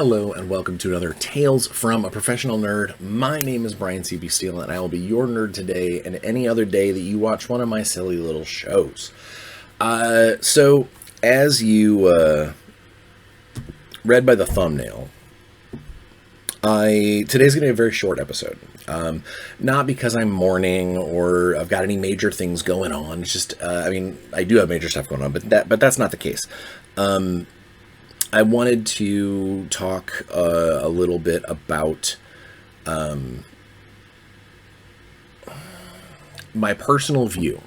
Hello and welcome to another Tales from a Professional Nerd. My name is BryanCPSteele and I will be your nerd today and any other day that you watch one of my silly little shows. So as you read by the thumbnail, today's going to be a very short episode. Not because I'm mourning or I've got any major things going on. It's just, I do have major stuff going on, but that's not the case. I wanted to talk a little bit about my personal view.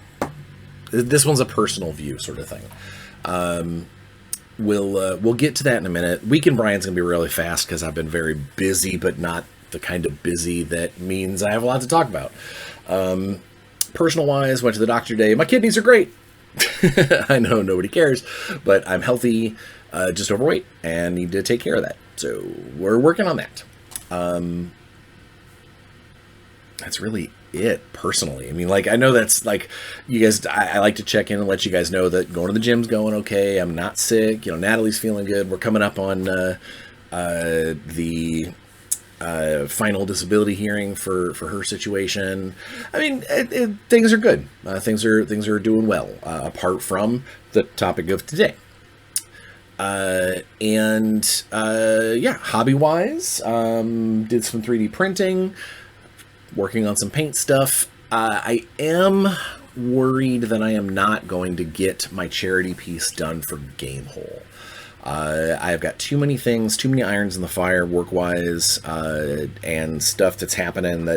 This one's a personal view sort of thing. We'll get to that in a minute. Week in Bryan's gonna be really fast because I've been very busy, but not the kind of busy that means I have a lot to talk about. Personal wise, went to the doctor today. My kidneys are great. I know nobody cares, but I'm healthy, just overweight, and need to take care of that. So we're working on that. That's really it, personally. I mean, I know that's you guys, I like to check in and let you guys know that going to the gym's going okay. I'm not sick. Natalie's feeling good. We're coming up on the final disability hearing for her situation. I mean, things are good. Things are doing well, apart from the topic of today. Hobby-wise, did some 3D printing, working on some paint stuff. I am worried that I am not going to get my charity piece done for Gamehole. I've got too many things, too many irons in the fire work-wise, and stuff that's happening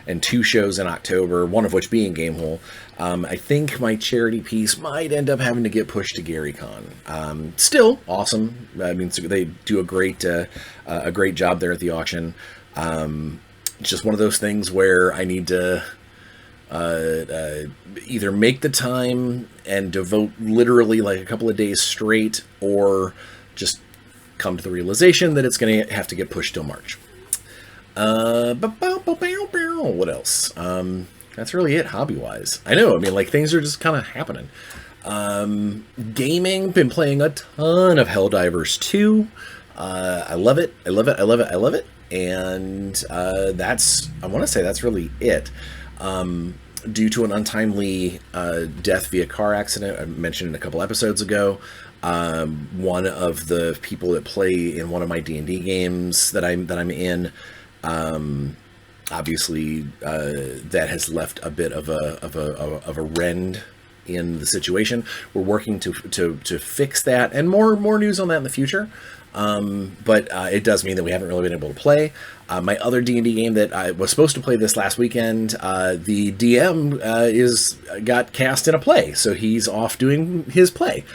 and 2 shows in October, one of which being Gamehole. I think my charity piece might end up having to get pushed to GaryCon. Still awesome. I mean, they do a great job there at the auction. It's just one of those things where I need to either make the time and devote literally a couple of days straight, or just come to the realization that it's going to have to get pushed till March. What else? That's really it hobby-wise. I know, things are just kind of happening. Gaming, been playing a ton of Helldivers 2. I love it. And I want to say that's really it. Due to an untimely death via car accident, I mentioned a couple episodes ago, one of the people that play in one of my D&D games that I'm in, obviously that has left a bit of a rend in the situation. We're working to fix that, and more news on that in the future. But it does mean that we haven't really been able to play. My other D&D game that I was supposed to play this last weekend, the DM got cast in a play, so he's off doing his play.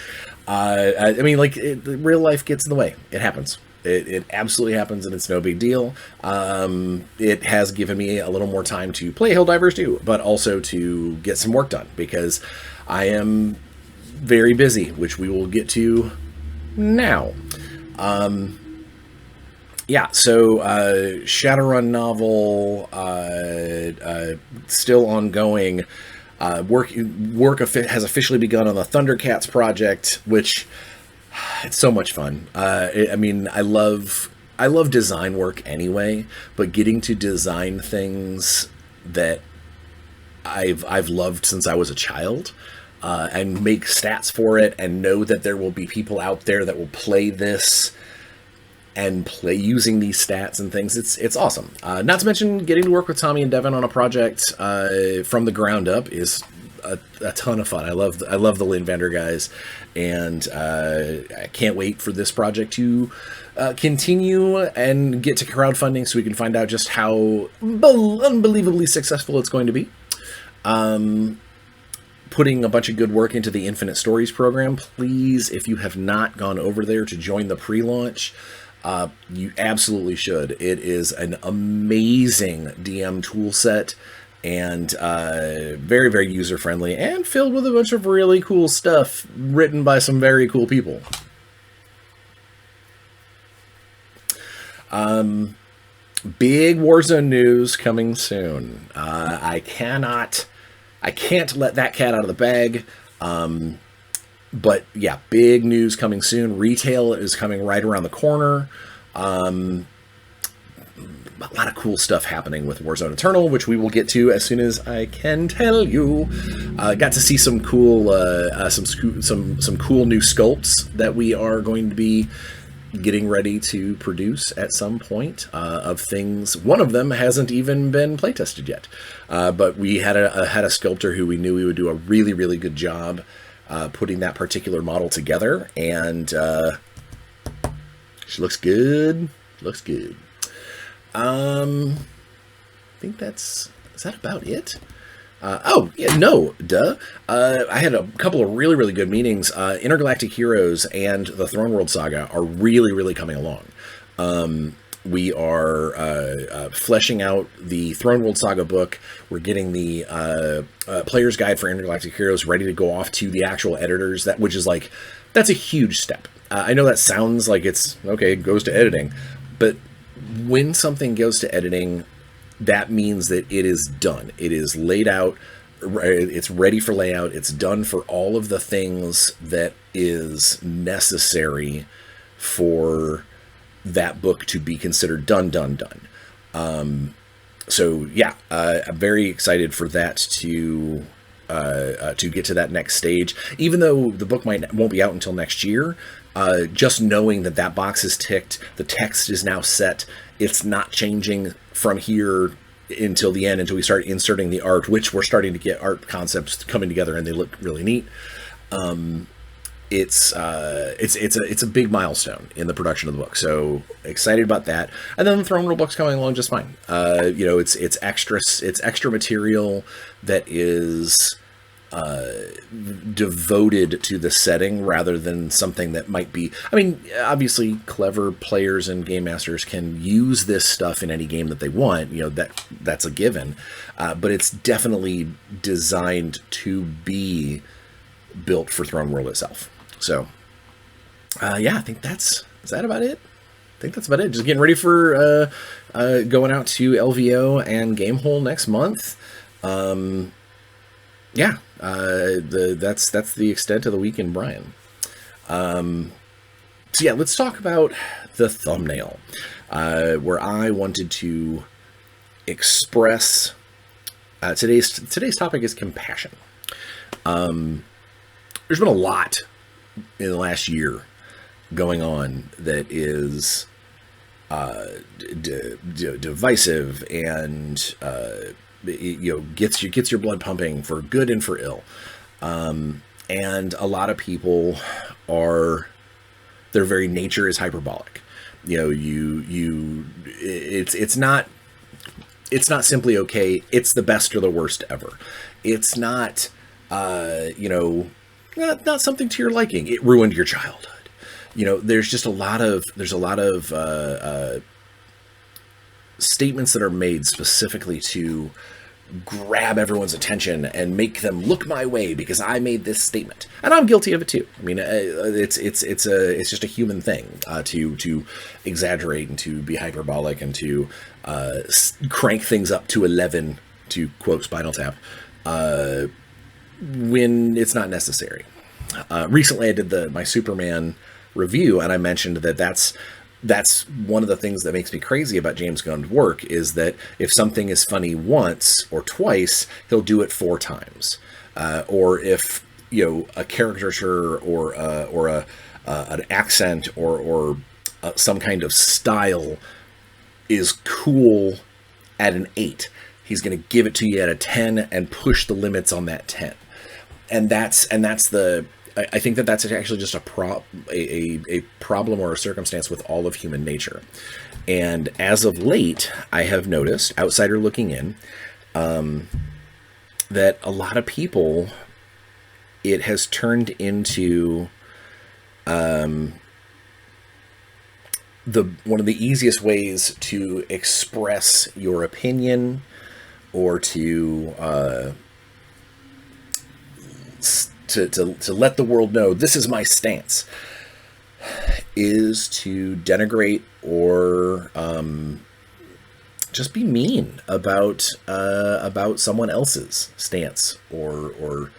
Real life gets in the way. It happens. It absolutely happens, and it's no big deal. It has given me a little more time to play Helldivers 2, but also to get some work done, because I am very busy, which we will get to now. Shadowrun novel, still ongoing. Work has officially begun on the Thundercats project, which it's so much fun. I love design work anyway, but getting to design things that I've loved since I was a child, and make stats for it, and know that there will be people out there that will play this and play using these stats and things. It's awesome. Not to mention getting to work with Tommy and Devin on a project from the ground up is a ton of fun. I love the Lynn Vander guys, and I can't wait for this project to continue and get to crowdfunding so we can find out just how unbelievably successful it's going to be. Putting a bunch of good work into the Infinite Stories program. Please, if you have not gone over there to join the pre-launch, you absolutely should. It is an amazing DM tool set, and very, very user-friendly, and filled with a bunch of really cool stuff written by some very cool people. Big Warzone news coming soon. I can't let that cat out of the bag. But yeah, big news coming soon. Retail is coming right around the corner. A lot of cool stuff happening with Warzone Eternal, which we will get to as soon as I can tell you. Got to see some cool, some cool new sculpts that we are going to be getting ready to produce at some point of things. One of them hasn't even been playtested yet, but we had a sculptor who we knew he would do a really, really good job putting that particular model together, and she looks good. Looks good. I think is that about it? I had a couple of really, really good meetings. Intergalactic Heroes and the Throne World Saga are really, really coming along. We are fleshing out the Throne World Saga book. We're getting the player's guide for Intergalactic Heroes ready to go off to the actual editors, that's a huge step. I know that sounds like it's, okay, it goes to editing, but when something goes to editing, that means that it is done. It is laid out. It's ready for layout. It's done for all of the things that is necessary for that book to be considered done. So yeah, I'm very excited for that to get to that next stage. Even though the book won't be out until next year, just knowing that box is ticked, the text is now set, it's not changing from here until the end, until we start inserting the art, which we're starting to get art concepts coming together and they look really neat. It's a big milestone in the production of the book, so excited about that. And then the Throne World book's coming along just fine. It's extra material that is devoted to the setting rather than something that might be, obviously clever players and game masters can use this stuff in any game that they want, that's a given, but it's definitely designed to be built for Throne World itself. So I think is that about it? I think that's about it. Just getting ready for going out to LVO and Gamehole next month. That's the extent of the week in Bryan. Let's talk about the thumbnail, where I wanted to express today's topic is compassion. There's been a lot in the last year going on that is divisive and gets your blood pumping for good and for ill, and a lot of people their very nature is hyperbolic. It's not simply okay. It's the best or the worst ever. It's not not something to your liking. It ruined your childhood. There's a lot of statements that are made specifically to grab everyone's attention and make them look my way because I made this statement, and I'm guilty of it too. It's just a human thing to exaggerate and to be hyperbolic and to crank things up to 11, to quote Spinal Tap, when it's not necessary. Recently, I did my Superman review, and I mentioned that's one of the things that makes me crazy about James Gunn's work, is that if something is funny once or twice, he'll do it 4 times. Or if a caricature or an accent or some kind of style is cool at an 8, he's going to give it to you at a 10 and push the limits on that 10. And I think that's actually just a problem or a circumstance with all of human nature. And as of late, I have noticed, outsider looking in, that a lot of people, it has turned into one of the easiest ways to express your opinion or to let the world know this is my stance, is to denigrate or just be mean about someone else's stance or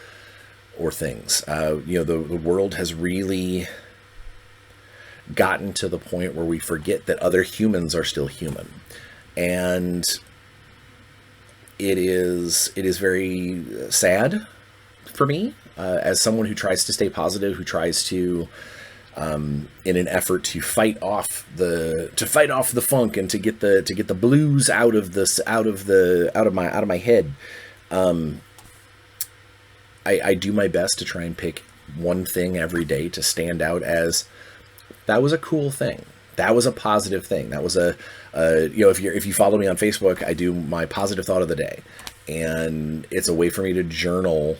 things. The world has really gotten to the point where we forget that other humans are still human. And it is very sad for me, as someone who tries to stay positive, who tries to, in an effort to fight off the funk and to get the blues out of my head. I do my best to try and pick one thing every day to stand out as, that was a cool thing. That was a positive thing. That was if you follow me on Facebook, I do my positive thought of the day, and it's a way for me to journal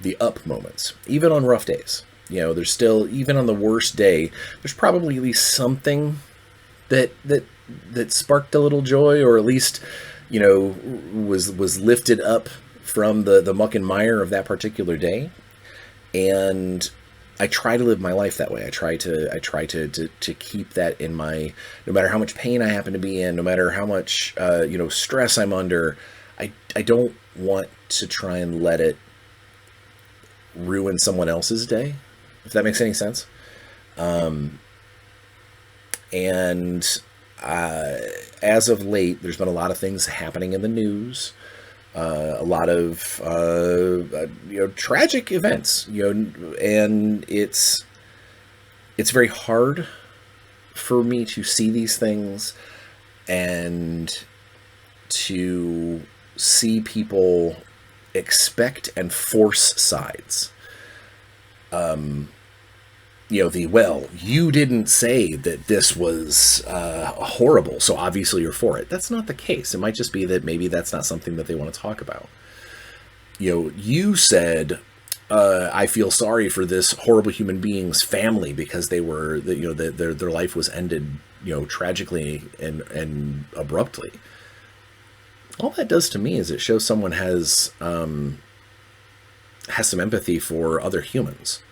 the up moments, even on rough days. There's still, even on the worst day, there's probably at least something that sparked a little joy, or at least, was lifted up from the muck and mire of that particular day. And I try to live my life that way. I try to keep that in my, no matter how much pain I happen to be in, no matter how much stress I'm under, I don't want to try and let it ruin someone else's day, if that makes any sense. As of late, there's been a lot of things happening in the news. A lot of tragic events, and it's very hard for me to see these things and to see people expect and force sides. You didn't say that this was horrible, so obviously you're for it. That's not the case. It might just be that maybe that's not something that they want to talk about. You said, I feel sorry for this horrible human being's family because they were, their life was ended, tragically and abruptly. All that does to me is it shows someone has some empathy for other humans.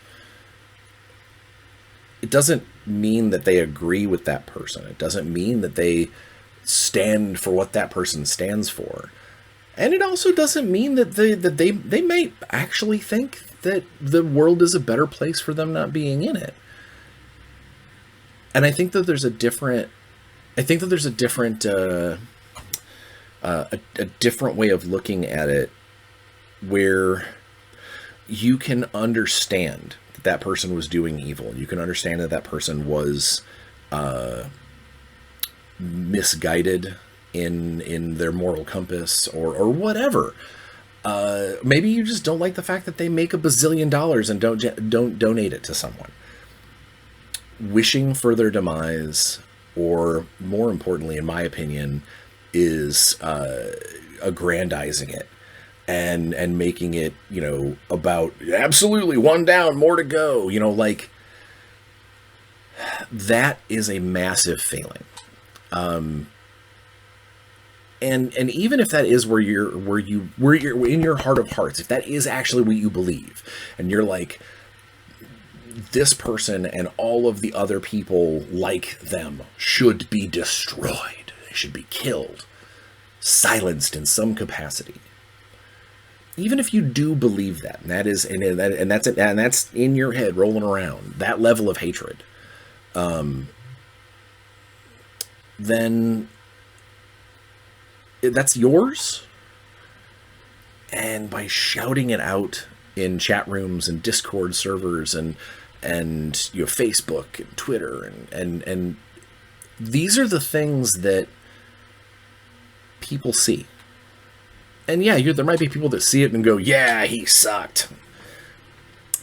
It doesn't mean that they agree with that person. It doesn't mean that they stand for what that person stands for. And it also doesn't mean that they may actually think that the world is a better place for them not being in it. And I think that there's a different way of looking at it, where you can understand that person was doing evil. You can understand that person was misguided in their moral compass or whatever. Maybe you just don't like the fact that they make $1 bazillion and don't donate it to someone. Wishing for their demise, or more importantly, in my opinion, is aggrandizing it. And making it, about absolutely one down, more to go, that is a massive failing. And even if that is where you're in your heart of hearts, if that is actually what you believe, and you're like, this person and all of the other people like them should be destroyed, they should be killed, silenced in some capacity. Even if you do believe that, and that's in your head rolling around, that level of hatred, then that's yours. And by shouting it out in chat rooms and Discord servers and Facebook and Twitter and these are the things that people see. And yeah, there might be people that see it and go, yeah, he sucked.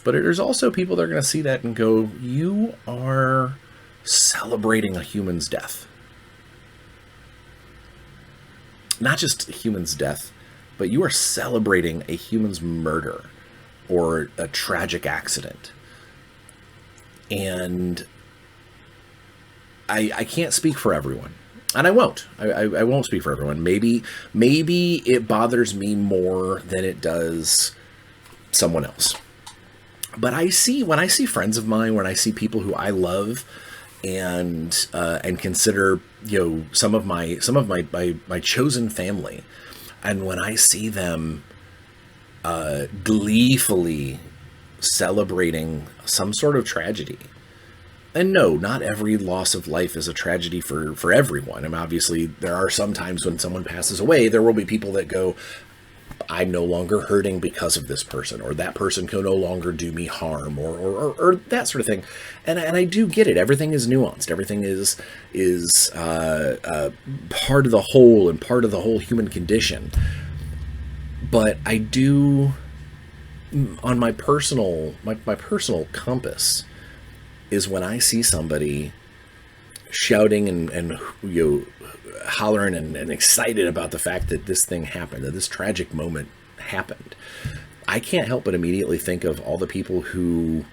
But there's also people that are going to see that and go, you are celebrating a human's death. Not just a human's death, but you are celebrating a human's murder or a tragic accident. And I can't speak for everyone. And I won't. I won't speak for everyone. Maybe it bothers me more than it does someone else. But when I see friends of mine, when I see people who I love and consider, some of my chosen family, and when I see them gleefully celebrating some sort of tragedy, And no, not every loss of life is a tragedy for everyone. I mean, obviously, there are some times when someone passes away, there will be people that go, I'm no longer hurting because of this person, or that person can no longer do me harm, or that sort of thing. And I do get it. Everything is nuanced. Everything is part of the whole and part of the whole human condition. But I do, on my personal compass, is when I see somebody shouting and hollering and excited about the fact that this thing happened, that this tragic moment happened. I can't help but immediately think of all the people who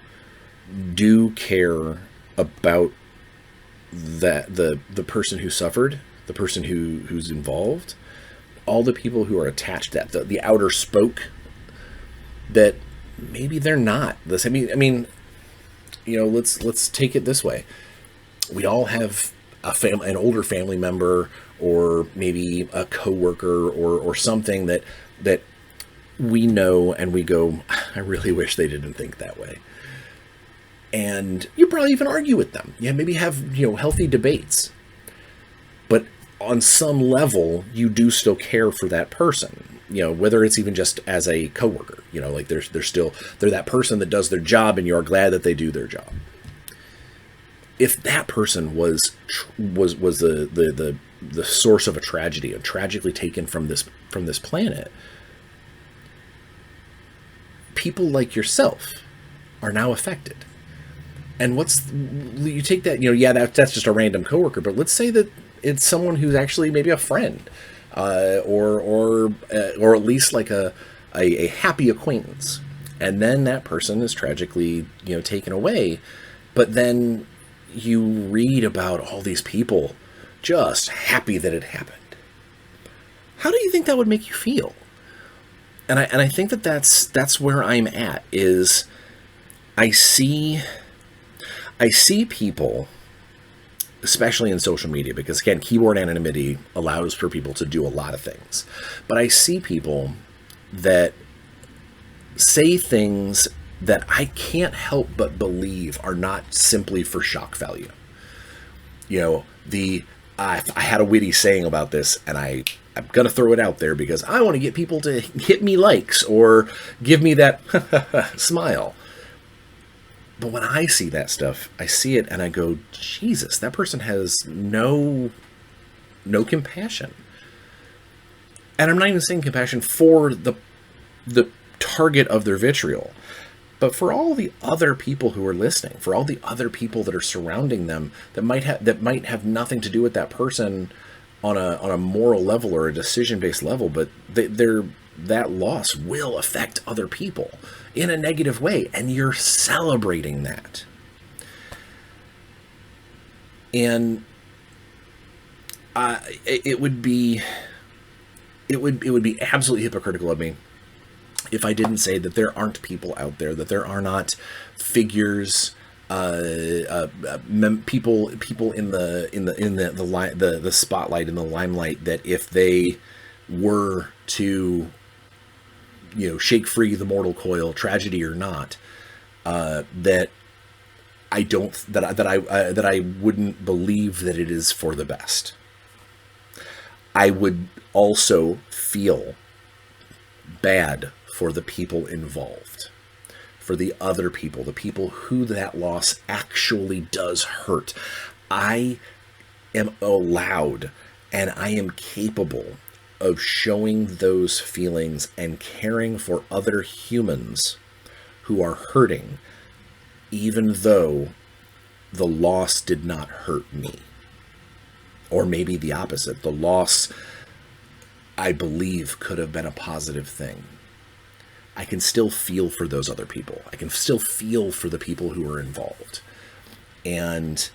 do care about the person who suffered, the person who's involved, all the people who are attached to that, the outer spoke, that maybe they're not this. I mean, let's take it this way. We all have an older family member, or maybe a coworker, or something that we know, and we go, I really wish they didn't think that way. And you probably even argue with them. Yeah, maybe have healthy debates. But on some level, you do still care for that person. Whether it's even just as a coworker, like they're that person that does their job, and you're glad that they do their job. If that person was the source of a tragedy, and tragically taken from this planet, people like yourself are now affected. And you take that, that's just a random coworker, but let's say that it's someone who's actually maybe a friend, or at least like a happy acquaintance, and then that person is tragically taken away. But then you read about all these people just happy that it happened. How do you think that would make you feel? And I think that's where I'm at. Is I see people, especially in social media, because again, keyboard anonymity allows for people to do a lot of things. But I see people that say things that I can't help but believe are not simply for shock value. I had a witty saying about this, and I'm going to throw it out there because I want to get people to hit me likes or give me that smile. But when I see that stuff, I see it and I go, Jesus, that person has no compassion. And I'm not even saying compassion for the target of their vitriol, but for all the other people who are listening, for all the other people that are surrounding them, that might have nothing to do with that person on a moral level or a decision-based level, but that loss will affect other people in a negative way, and you're celebrating that. And it would be absolutely hypocritical of me if I didn't say that there aren't people out there, that there are not figures, people in the spotlight, in the limelight, that if they were to shake free the mortal coil, tragedy or not, that I wouldn't believe that it is for the best. I would also feel bad for the people involved, for the other people, the people who that loss actually does hurt. I am allowed and I am capable of showing those feelings and caring for other humans who are hurting, even though the loss did not hurt me. Or maybe the opposite. The loss, I believe, could have been a positive thing. I can still feel for those other people. I can still feel for the people who are involved. And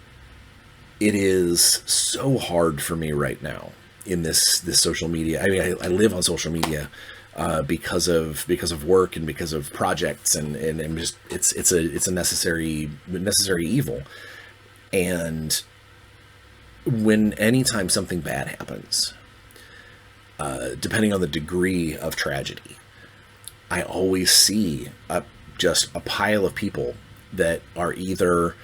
it is so hard for me right now in this social media. I mean, I live on social media because of work and because of projects, and just it's a necessary evil. And anytime something bad happens, depending on the degree of tragedy, I always see just a pile of people that are either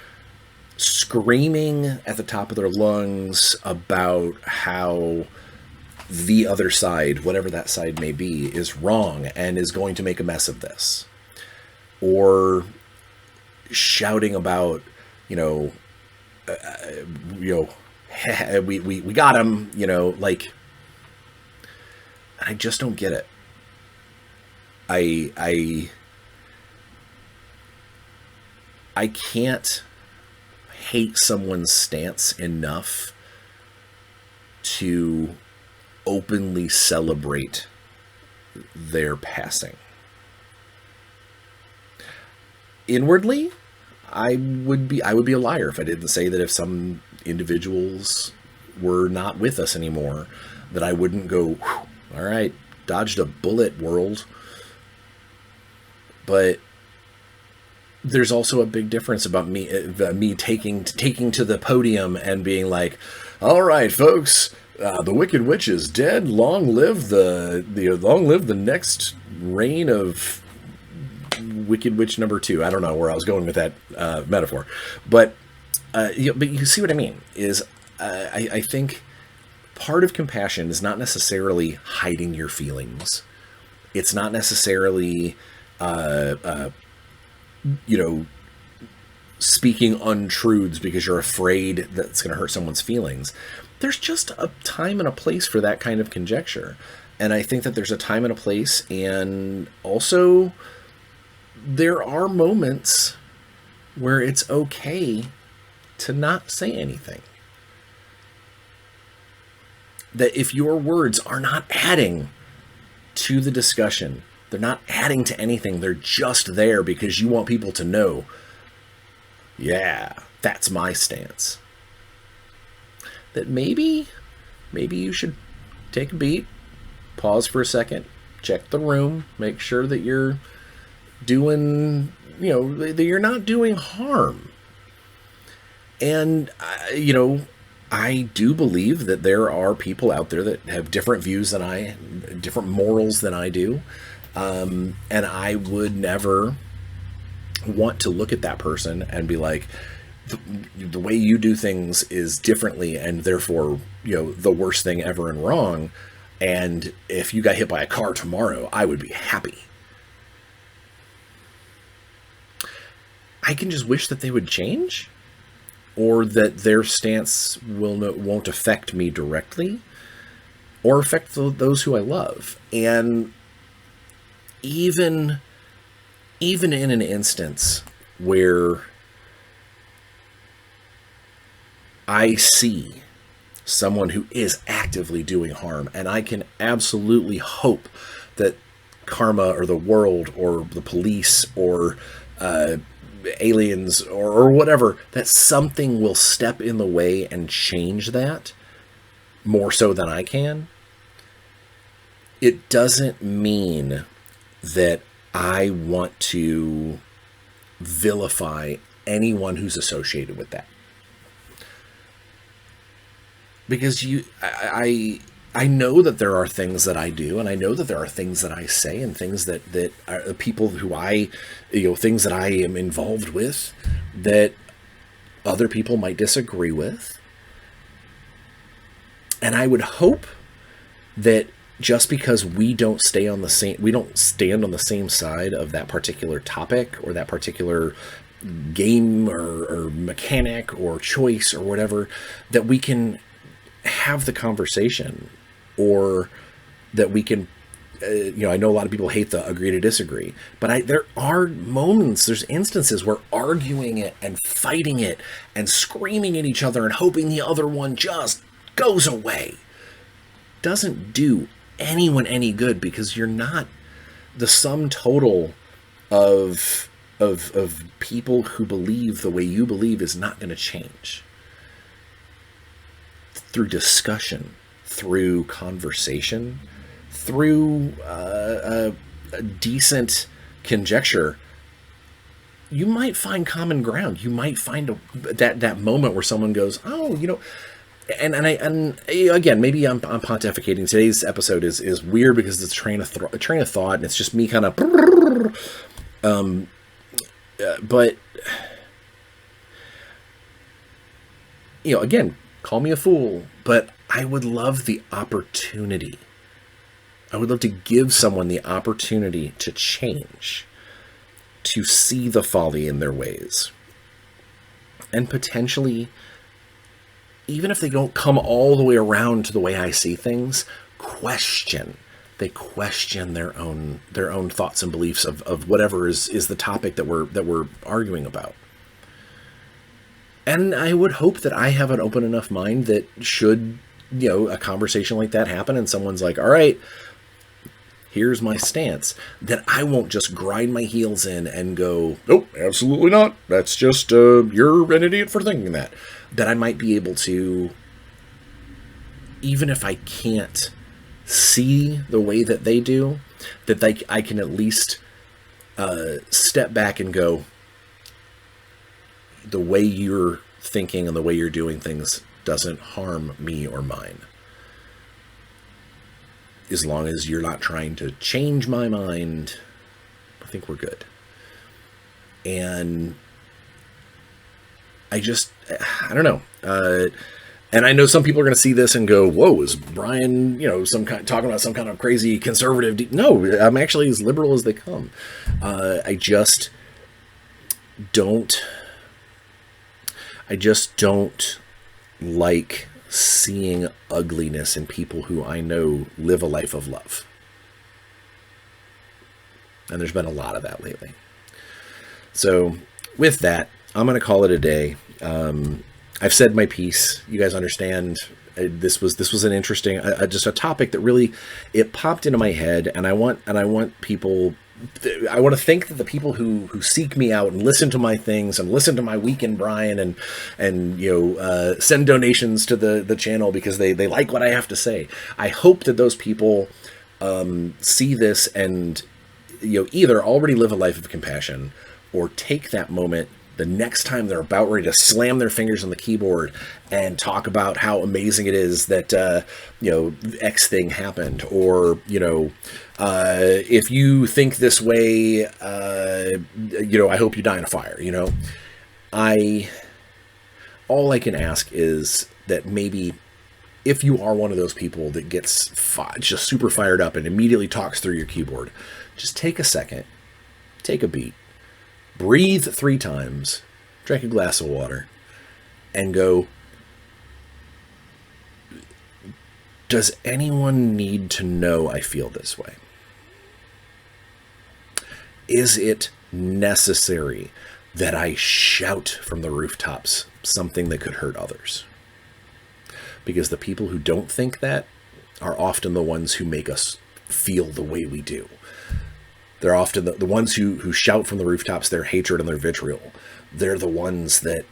screaming at the top of their lungs about how the other side, whatever that side may be, is wrong and is going to make a mess of this. Or shouting about, you know, we got him, you know, like, I just don't get it. I can't hate someone's stance enough to openly celebrate their passing. Inwardly, I would be a liar if I didn't say that if some individuals were not with us anymore, that I wouldn't go, all right, dodged a bullet, world. But there's also a big difference about me taking to the podium and being like, all right, folks, the Wicked Witch is dead. Long live the next reign of Wicked Witch number 2. I don't know where I was going with that metaphor, but you see what I mean. Is I think part of compassion is not necessarily hiding your feelings. It's not necessarily speaking untruths because you're afraid that it's going to hurt someone's feelings. There's just a time and a place for that kind of conjecture. And I think that there's a time and a place, and also there are moments where it's okay to not say anything. That if your words are not adding to the discussion, they're not adding to anything, they're just there because you want people to know, yeah, that's my stance. That maybe you should take a beat, pause for a second, check the room, make sure that you're doing, that you're not doing harm. And, I do believe that there are people out there that have different views than I, different morals than I do. And I would never want to look at that person and be like, the way you do things is differently, and therefore, the worst thing ever and wrong. And if you got hit by a car tomorrow, I would be happy. I can just wish that they would change, or that their stance won't affect me directly, or affect those who I love. And even in an instance where I see someone who is actively doing harm, and I can absolutely hope that karma or the world or the police or aliens or whatever, that something will step in the way and change that more so than I can. It doesn't mean that I want to vilify anyone who's associated with that. Because I know that there are things that I do, and I know that there are things that I say, and things that are people who things that I am involved with that other people might disagree with. And I would hope that just because we don't stand on the same side of that particular topic or that particular game or mechanic or choice or whatever, that we can have the conversation, or that we can, I know a lot of people hate the agree to disagree, but there are moments, there's instances where arguing it and fighting it and screaming at each other and hoping the other one just goes away doesn't do anyone any good, because you're not the sum total of people who believe the way you believe is not going to change. Through discussion, through conversation, through a decent conjecture, you might find common ground. You might find that moment where someone goes, oh, and again, maybe I'm pontificating. Today's episode is weird because it's a train of thought, and it's just me kind of, but again, call me a fool, but I would love the opportunity. I would love to give someone the opportunity to change, to see the folly in their ways, and potentially, even if they don't come all the way around to the way I see things, question. They question their own thoughts and beliefs of whatever is the topic that we're arguing about. And I would hope that I have an open enough mind that should, a conversation like that happen and someone's like, all right, here's my stance, that I won't just grind my heels in and go, nope, absolutely not. That's just, you're an idiot for thinking that. That I might be able to, even if I can't see the way that they do, that I can at least step back and go, the way you're thinking and the way you're doing things doesn't harm me or mine. As long as you're not trying to change my mind, I think we're good. And I don't know. And I know some people are going to see this and go, whoa, is Bryan, talking about some kind of crazy conservative? No, I'm actually as liberal as they come. I just don't like seeing ugliness in people who I know live a life of love. And there's been a lot of that lately. So with that, I'm going to call it a day. I've said my piece. You guys understand. This was an interesting, just a topic that really, it popped into my head, and I want people. I want to think that the people who seek me out and listen to my things and listen to my Week in Bryan and send donations to the channel because they like what I have to say. I hope that those people see this and either already live a life of compassion or take that moment the next time they're about ready to slam their fingers on the keyboard and talk about how amazing it is that, X thing happened, or, if you think this way, I hope you die in a fire, all I can ask is that maybe if you are one of those people that gets just super fired up and immediately talks through your keyboard, just take a second, take a beat, breathe 3 times, drink a glass of water, and go, does anyone need to know I feel this way? Is it necessary that I shout from the rooftops something that could hurt others? Because the people who don't think that are often the ones who make us feel the way we do. They're often the ones who shout from the rooftops their hatred and their vitriol. They're the ones that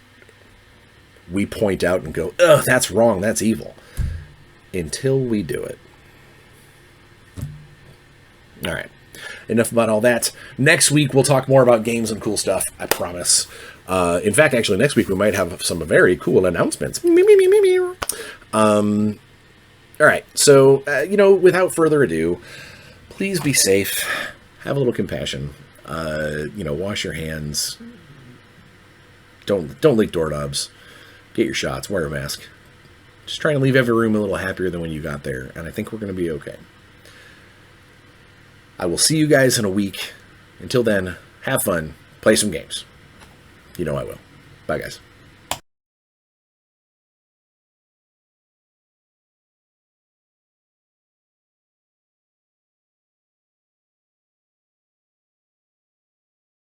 we point out and go, ugh, that's wrong, that's evil. Until we do it. All right. Enough about all that. Next week, we'll talk more about games and cool stuff, I promise. In fact, actually, next week, we might have some very cool announcements. All right. So, without further ado, please be safe. Have a little compassion. Wash your hands. Don't lick doorknobs. Get your shots. Wear a mask. Just trying to leave every room a little happier than when you got there, and I think we're going to be okay. I will see you guys in a week. Until then, have fun. Play some games. I will. Bye, guys.